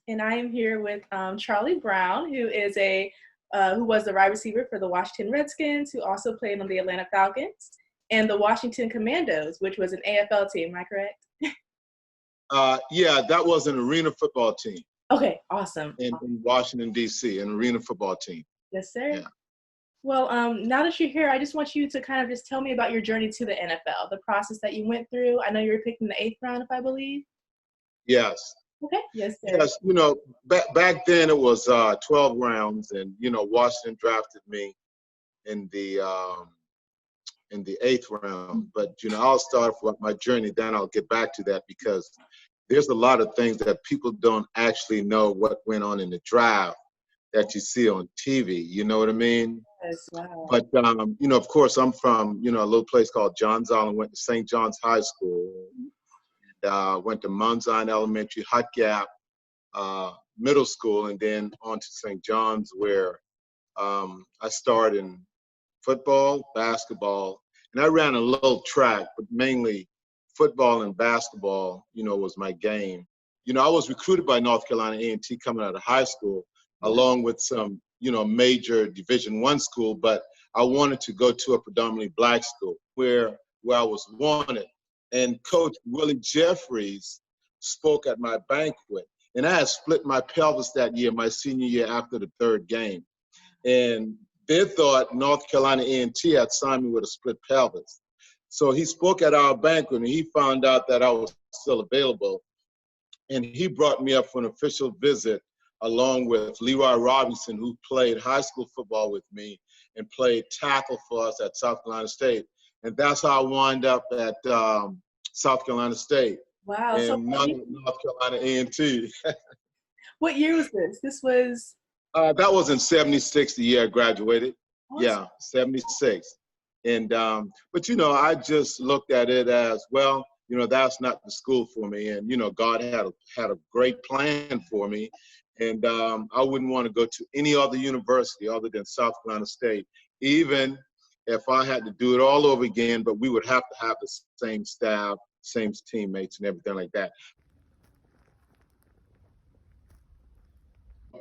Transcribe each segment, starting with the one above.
And I am here with Charlie Brown, who was the wide receiver for the Washington Redskins, who also played on the Atlanta Falcons, and the Washington Commandos, which was an AFL team. Am I correct? Yeah, that was an arena football team. Okay, awesome. In Washington, D.C., an arena football team. Yes, sir. Yeah. Well, now that you're here, I just want you to kind of just tell me about your journey to the NFL, the process that you went through. I know you were picked in the 8th round, if I believe. Yes. Okay. Yes, sir. Yes, back then it was 12 rounds, and Washington drafted me in the 8th round. But I'll start with my journey, then I'll get back to that because there's a lot of things that people don't actually know what went on in the draft that you see on TV. You know what I mean? Yes, wow. But of course, I'm from a little place called Johns Island. Went to St. John's High School. Went to Mount Zion Elementary, Hut Gap Middle School, and then on to St. John's, where I started in football, basketball, and I ran a little track, but mainly football and basketball, was my game. I was recruited by North Carolina A&T coming out of high school, along with some, major Division I school, but I wanted to go to a predominantly black school where I was wanted. And Coach Willie Jeffries spoke at my banquet. And I had split my pelvis that year, my senior year after the 3rd game. And they thought North Carolina A&T had signed me with a split pelvis. So he spoke at our banquet, and he found out that I was still available. And he brought me up for an official visit along with Leroy Robinson, who played high school football with me and played tackle for us at South Carolina State. And that's how I wound up at South Carolina State. Wow. And so North Carolina A&T. What year was this? This was? That was in 76, the year I graduated. Awesome. Yeah, 76. And, but, I just looked at it as, well, that's not the school for me. And, God had a great plan for me. And I wouldn't want to go to any other university other than South Carolina State, even if I had to do it all over again, but we would have to have the same staff, same teammates, and everything like that.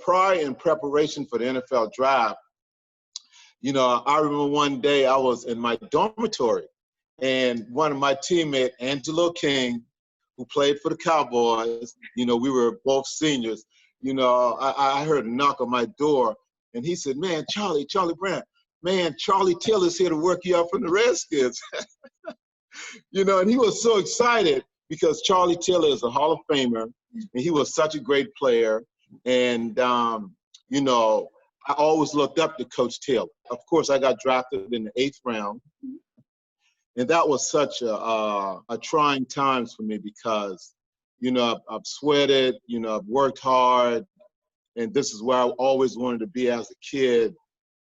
Prior in preparation for the NFL draft, I remember one day I was in my dormitory, and one of my teammates, Angelo King, who played for the Cowboys, we were both seniors, I heard a knock on my door, and he said, man, Charlie Brown, man, Charlie Taylor's here to work you out from the Redskins. And he was so excited because Charlie Taylor is a Hall of Famer, and he was such a great player. And, I always looked up to Coach Taylor. Of course, I got drafted in the 8th round. And that was such a trying times for me because, I've sweated, I've worked hard, and this is where I always wanted to be as a kid.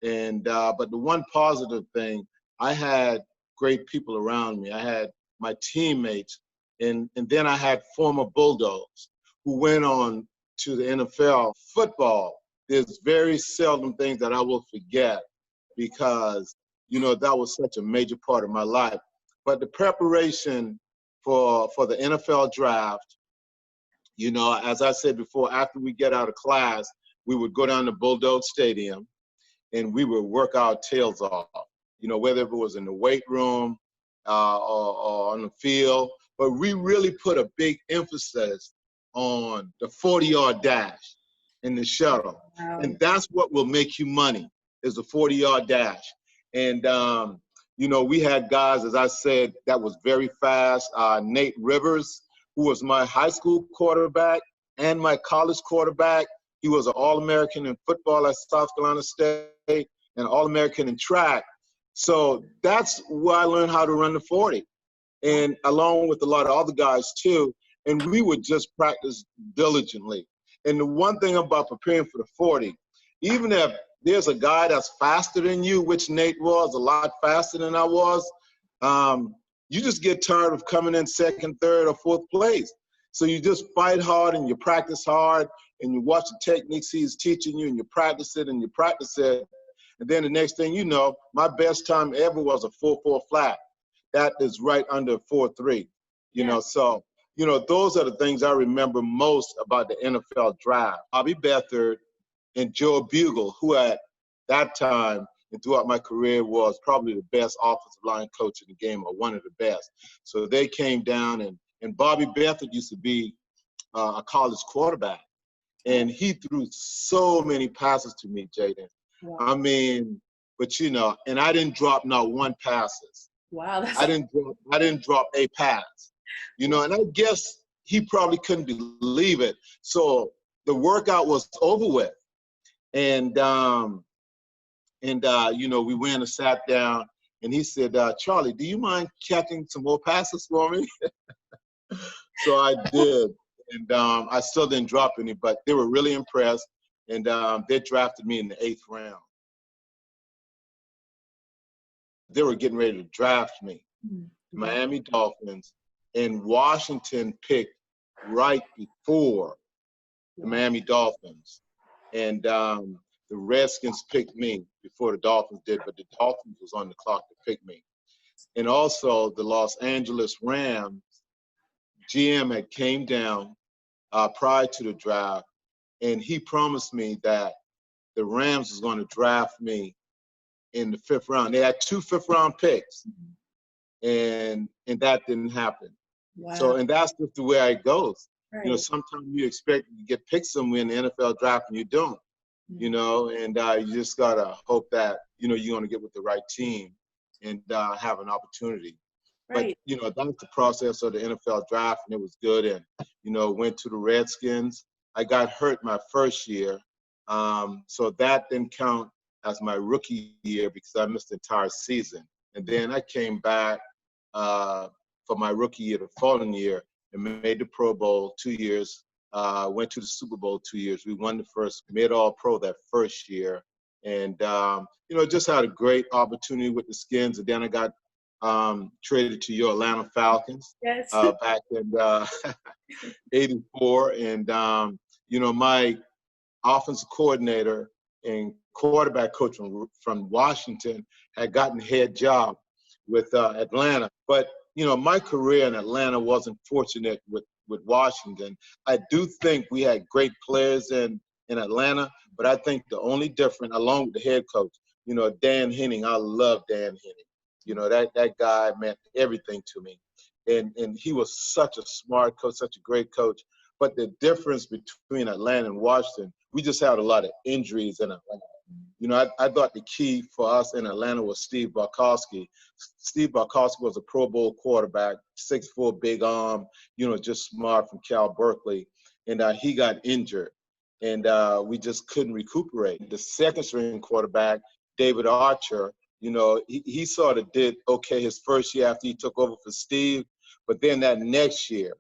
And but the one positive thing, I had great people around me. I had my teammates, and then I had former Bulldogs who went on to the NFL. Football, there's very seldom things that I will forget because, that was such a major part of my life. But the preparation for the NFL draft, as I said before, after we get out of class, we would go down to Bulldog Stadium and we would work our tails off, whether it was in the weight room or on the field. But we really put a big emphasis on the 40-yard dash in the shuttle. Wow. And that's what will make you money, is the 40-yard dash. And, we had guys, as I said, that was very fast. Nate Rivers, who was my high school quarterback and my college quarterback. He was an All-American in football at South Carolina State and All-American in track. So that's where I learned how to run the 40. And along with a lot of other guys too. And we would just practice diligently. And the one thing about preparing for the 40, even if there's a guy that's faster than you, which Nate was, a lot faster than I was, you just get tired of coming in 2nd, 3rd, or 4th place. So you just fight hard and you practice hard and you watch the techniques he's teaching you and you practice it and you practice it. And then the next thing you know, my best time ever was a 4.4 flat. That is right under 4.3, so you know, those are the things I remember most about the NFL draft. Bobby Beathard and Joe Bugle, who at that time and throughout my career was probably the best offensive line coach in the game, or one of the best. So they came down, and Bobby Beathard used to be a college quarterback. And he threw so many passes to me, Jaden. Wow. I mean, but you know, and I didn't drop not one passes. Wow. I didn't drop a pass. You know, and I guess he probably couldn't believe it. So the workout was over with. And you know, we went and sat down, and he said, Charlie, do you mind catching some more passes for me? So I did. And I still didn't drop any, but they were really impressed. And they drafted me in the 8th round. They were getting ready to draft me. Mm-hmm. Miami Dolphins, and Washington picked right before the Miami Dolphins. And the Redskins picked me before the Dolphins did, but the Dolphins was on the clock to pick me. And also the Los Angeles Rams GM had came down prior to the draft, and he promised me that the Rams was going to draft me in the 5th round. They had 2 5th-round picks, and that didn't happen. Wow. So, and that's just the way it goes. Right. You know, sometimes you expect to get picked somewhere in the NFL draft and you don't. You know, and you just gotta hope that, you know, you're gonna get with the right team and have an opportunity. Right. But, you know, that's the process of the NFL draft, and it was good. And, you know, went to the Redskins. I got hurt my first year. So that didn't count as my rookie year because I missed the entire season. And then I came back for my rookie year the following year and made the Pro Bowl 2 years. Went to the Super Bowl 2 years. We won the first Mid-All-Pro that first year. And, you know, just had a great opportunity with the Skins. And then I got traded to your Atlanta Falcons. Yes. Back in '84. And, you know, my offensive coordinator and quarterback coach from Washington had gotten head job with Atlanta. But, you know, my career in Atlanta wasn't fortunate with Washington. I do think we had great players in Atlanta, but I think the only difference, along with the head coach, you know, Dan Henning, I love Dan Henning. You know, that guy meant everything to me. And he was such a smart coach, such a great coach. But the difference between Atlanta and Washington, we just had a lot of injuries in Atlanta. You know, I thought the key for us in Atlanta was Steve Bartkowski. Steve Bartkowski was a Pro Bowl quarterback, 6'4", big arm, you know, just smart from Cal Berkeley. And he got injured, and we just couldn't recuperate. The second string quarterback, David Archer, you know, he sort of did okay his first year after he took over for Steve, but then that next year,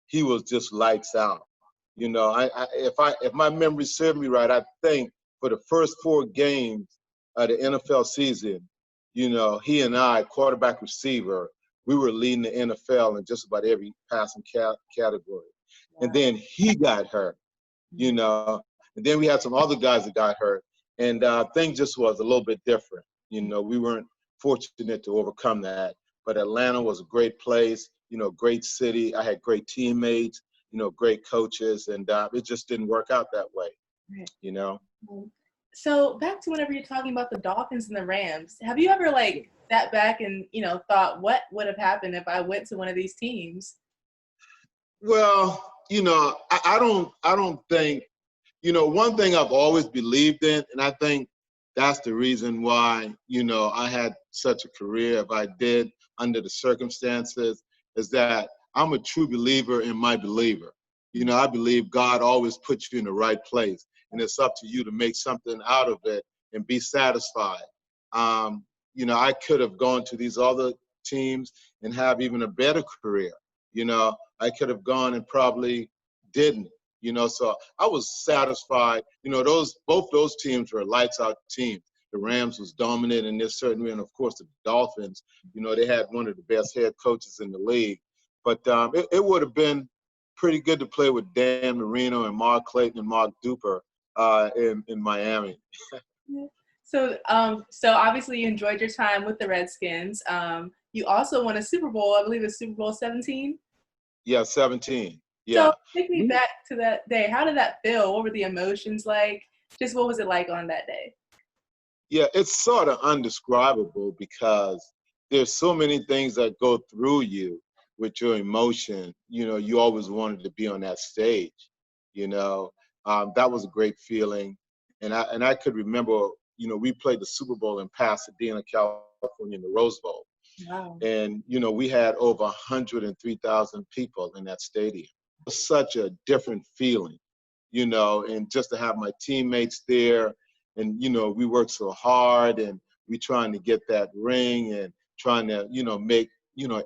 he was just lights out. You know, if my memory serves me right, I think for the first 4 games of the NFL season, you know, he and I, quarterback receiver, we were leading the NFL in just about every passing category. Wow. And then he got hurt, you know, and then we had some other guys that got hurt, and things just was a little bit different. You know, we weren't fortunate to overcome that, but Atlanta was a great place, you know, great city. I had great teammates, you know, great coaches, and it just didn't work out that way, you know. So back to whenever you're talking about the Dolphins and the Rams, have you ever like sat back and, you know, thought what would have happened if I went to one of these teams? Well, you know, I don't think, you know, one thing I've always believed in, and I think that's the reason why, you know, I had such a career if I did under the circumstances, is that I'm a true believer in my believer. You know, I believe God always puts you in the right place, and it's up to you to make something out of it and be satisfied. You know, I could have gone to these other teams and have even a better career. You know, I could have gone and probably didn't. You know, so I was satisfied. You know, both those teams were lights out teams. The Rams was dominant in this certain way, and of course the Dolphins. You know, they had one of the best head coaches in the league. But it would have been pretty good to play with Dan Marino and Mark Clayton and Mark Duper in Miami. So obviously you enjoyed your time with the Redskins. You also won a Super Bowl, I believe it's Super Bowl 17. Yeah, 17. So Yeah. take me back to that day. How did that feel? What were the emotions like? Just what was it like on that day? Yeah, it's sort of undescribable because there's so many things that go through you with your emotion. You know, you always wanted to be on that stage. You know, that was a great feeling, and I could remember. You know, we played the Super Bowl in Pasadena, California, in the Rose Bowl, Wow. and you know we had over 103,000 people in that stadium. It was such a different feeling, you know, and just to have my teammates there, and you know we worked so hard, and we trying to get that ring, and trying to make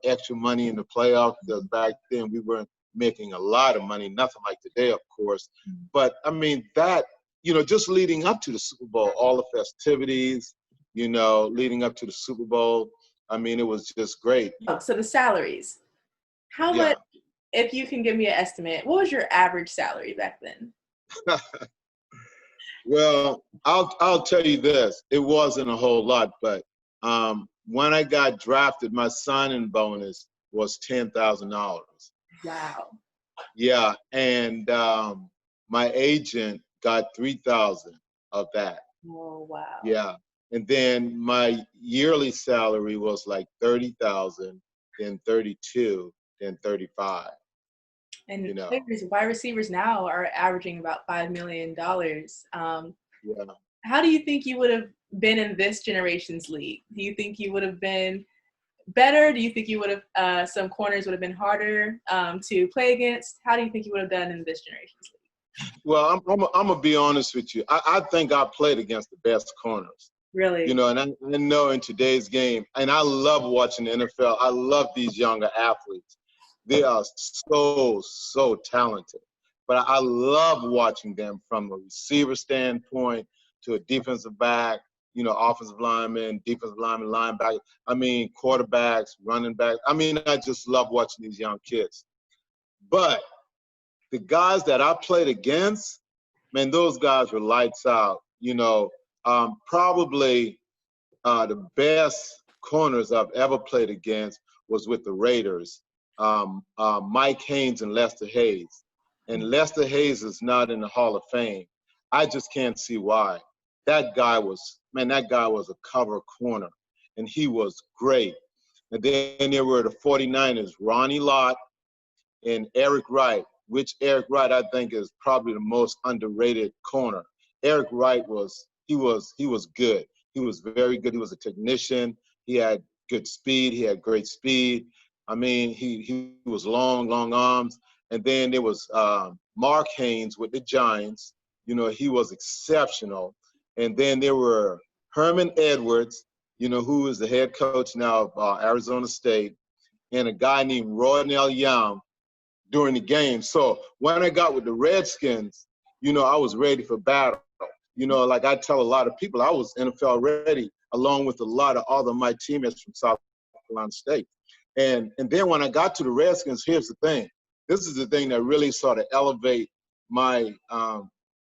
extra money in the playoffs, because back then we weren't making a lot of money, nothing like today, of course. But I mean that, just leading up to the Super Bowl, all the festivities, leading up to the Super Bowl. I mean, it was just great. Oh, so the salaries. How Yeah. much, if you can give me an estimate, what was your average salary back then? Well, I'll tell you this. It wasn't a whole lot, but when I got drafted, my signing bonus was $10,000. Wow. Yeah, and my agent got 3,000 of that. Oh, wow. Yeah, and then my yearly salary was like 30,000, then 32, then 35. And players, wide receivers now are averaging about $5 million. Yeah. How do you think you would have been in this generation's league? Do you think you would have been better? Do you think you would have, some corners would have been harder to play against? How do you think you would have done in this generation's league? Well, I'm gonna be honest with you. I think I played against the best corners. Really? And I know in today's game, and I love watching the NFL. I love these younger athletes. They are so talented. But I love watching them from a receiver standpoint to a defensive back, offensive lineman, defensive lineman, linebacker. I mean, quarterbacks, running backs. I mean, I just love watching these young kids. But the guys that I played against, man, those guys were lights out. Probably the best corners I've ever played against was with the Raiders, Mike Haynes and Lester Hayes. And Lester Hayes is not in the Hall of Fame. I just can't see why. That guy was a cover corner, and he was great. And then there were the 49ers, Ronnie Lott and Eric Wright, which Eric Wright I think is probably the most underrated corner. Eric Wright was good. He was very good. He was a technician. He had good speed. He had great speed. I mean, he was long arms. And then there was Mark Haynes with the Giants. He was exceptional. And then there were Herman Edwards, who is the head coach now of Arizona State, and a guy named Roynell Young during the game. So when I got with the Redskins, I was ready for battle. Like I tell a lot of people, I was NFL ready, along with a lot of other my teammates from South Carolina State. And then when I got to the Redskins, here's the thing. This is the thing that really sort of elevate my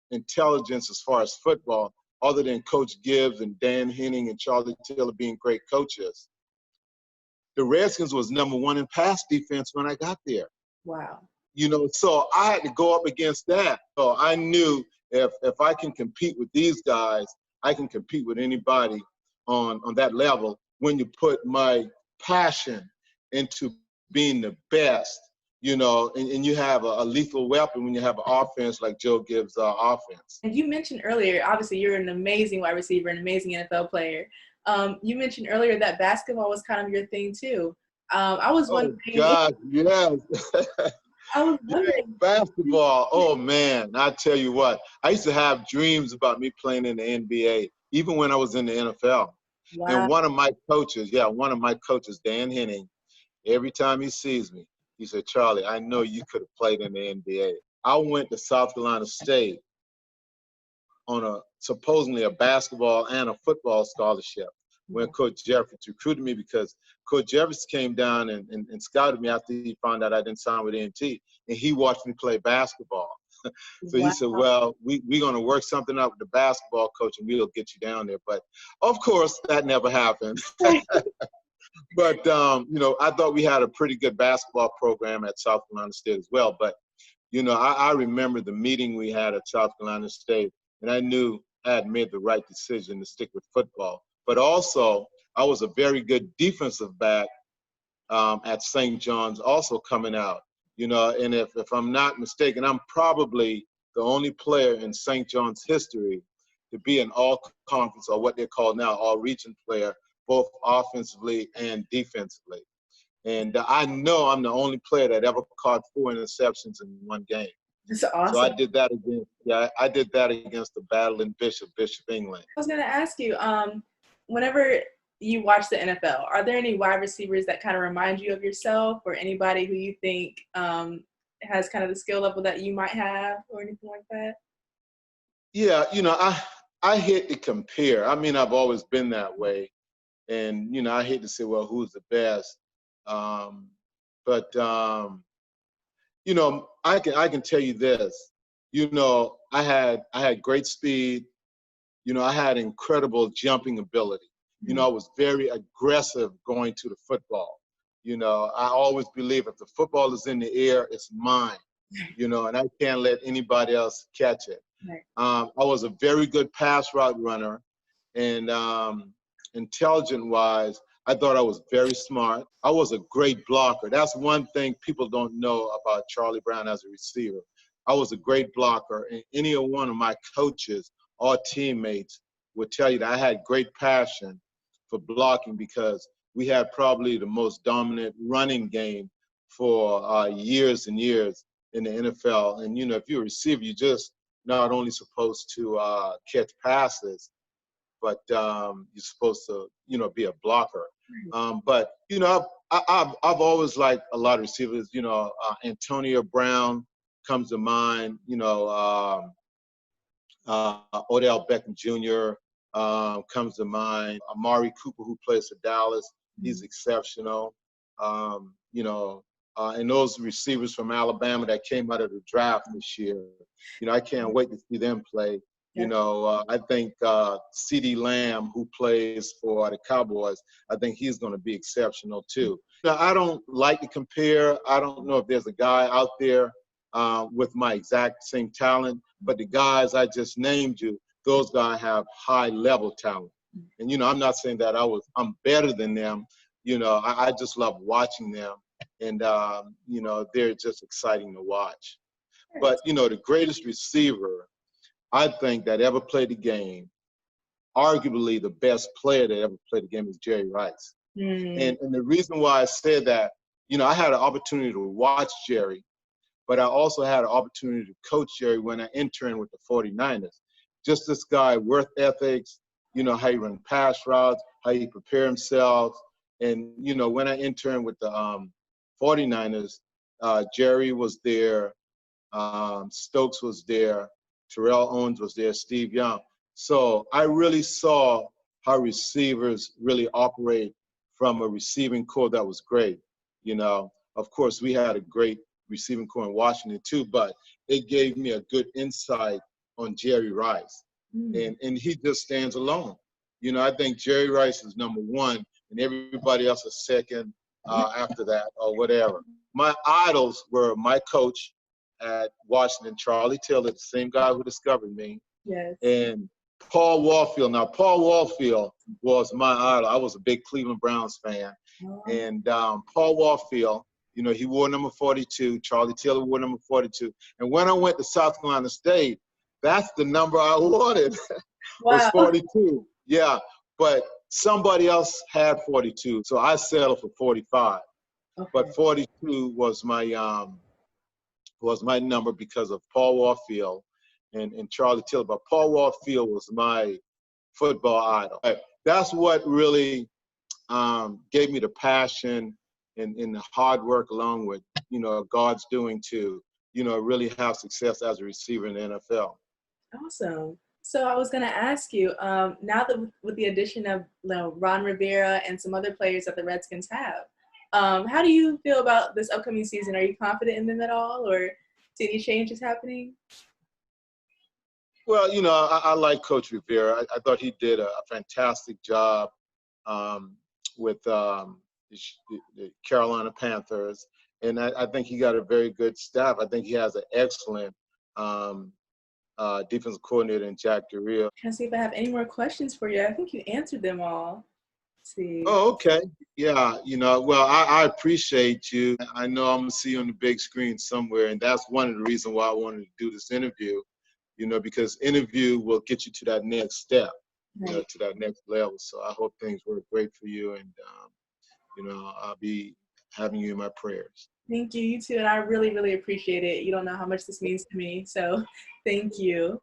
intelligence as far as football, other than Coach Gibbs and Dan Henning and Charlie Taylor being great coaches. The Redskins was number one in pass defense when I got there. Wow. So I had to go up against that. So I knew if I can compete with these guys, I can compete with anybody on that level when you put my passion into being the best, and you have a lethal weapon when you have an offense like Joe Gibbs' offense. And you mentioned earlier, obviously you're an amazing wide receiver, an amazing NFL player. You mentioned earlier that basketball was kind of your thing too. I was wondering. Oh, God, yes. I was wondering. Basketball, oh man, I tell you what, I used to have dreams about me playing in the NBA, even when I was in the NFL. Wow. And one of my coaches, Dan Henning, every time he sees me, he said, Charlie, I know you could have played in the NBA. I went to South Carolina State on supposedly a basketball and a football scholarship when Coach Jeffers recruited me, because Coach Jeffers came down and scouted me after he found out I didn't sign with A&T, and he watched me play basketball. So He said, well, we're going to work something out with the basketball coach and we'll get you down there. But, of course, that never happened. But you know, I thought we had a pretty good basketball program at South Carolina State as well. But you know, I remember the meeting we had at South Carolina State, and I knew I had made the right decision to stick with football. But also, I was a very good defensive back at St. John's, also coming out. You know, and if I'm not mistaken, I'm probably the only player in St. John's history to be an all-conference, or what they call now all-region player, both offensively and defensively. And I know I'm the only player that ever caught 4 interceptions in one game. That's awesome. So I did that against, I did that against the battling Bishop England. I was going to ask you, whenever you watch the NFL, are there any wide receivers that kind of remind you of yourself, or anybody who you think has kind of the skill level that you might have, or anything like that? Yeah, you know, I hate to compare. I mean, I've always been that way. And, you know, I hate to say, well, who's the best? But you know, I can tell you this. You know, I had great speed. You know, I had incredible jumping ability. You know, I was very aggressive going to the football. You know, I always believe if the football is in the air, it's mine. You know, and I can't let anybody else catch it. I was a very good pass route runner, and intelligent-wise, I thought I was very smart. I was a great blocker. That's one thing people don't know about Charlie Brown as a receiver. I was a great blocker, and any one of my coaches or teammates would tell you that I had great passion for blocking, because we had probably the most dominant running game for years and years in the NFL. And, you know, if you're a receiver, you're just not only supposed to catch passes, but you're supposed to, you know, be a blocker. But, you know, I've always liked a lot of receivers. You know, Antonio Brown comes to mind. You know, Odell Beckham Jr. Comes to mind. Amari Cooper, who plays for Dallas, he's exceptional. You know, and those receivers from Alabama that came out of the draft this year, you know, I can't wait to see them play. You know, I think CeeDee Lamb, who plays for the Cowboys, I think he's going to be exceptional too. Now, I don't like to compare. I don't know if there's a guy out there with my exact same talent, but the guys I just named you, those guys have high-level talent. And, you know, I'm not saying that I'm better than them. You know, I just love watching them. And, you know, they're just exciting to watch. But, you know, the greatest receiver I think that ever played the game, arguably the best player that ever played the game, is Jerry Rice. And the reason why I said that, you know, I had an opportunity to watch Jerry, but I also had an opportunity to coach Jerry when I interned with the 49ers. Just this guy, work ethics, you know, how he run pass routes, how he prepare himself. And, you know, when I interned with the 49ers, Jerry was there, Stokes was there, Terrell Owens was there, Steve Young. So I really saw how receivers really operate from a receiving core that was great. You know, of course, we had a great receiving core in Washington too, but it gave me a good insight on Jerry Rice. And he just stands alone. You know, I think Jerry Rice is number one, and everybody else is second after that or whatever. My idols were my coach at Washington, Charlie Taylor, the same guy who discovered me, and Paul Warfield. Now, Paul Warfield was my idol. I was a big Cleveland Browns fan. And Paul Warfield, you know, he wore number 42. Charlie Taylor wore number 42. And when I went to South Carolina State, that's the number I wanted, was 42. Yeah, but somebody else had 42, so I settled for 45. But 42 was my number because of Paul Warfield and Charlie Taylor. But Paul Warfield was my football idol. That's what really gave me the passion and the hard work, along with, you know, God's doing to, you know, really have success as a receiver in the NFL. Awesome. So I was going to ask you, now that with the addition of, you know, Ron Rivera and some other players that the Redskins have, how do you feel about this upcoming season? Are you confident in them at all, or see any changes happening? Well, you know, I like Coach Rivera. I thought he did a fantastic job with the Carolina Panthers. And I think he got a very good staff. I think he has an excellent defensive coordinator in Jack Del Rio. Trying to see if I have any more questions for you. I think you answered them all. Let's see. Oh, okay. Yeah, well, I appreciate you. I know I'm going to see you on the big screen somewhere, and that's one of the reasons why I wanted to do this interview, because interview will get you to that next step, Right. to that next level. So I hope things work great for you, and, I'll be having you in my prayers. Thank you. You too. And I really, really appreciate it. You don't know how much this means to me. So thank you.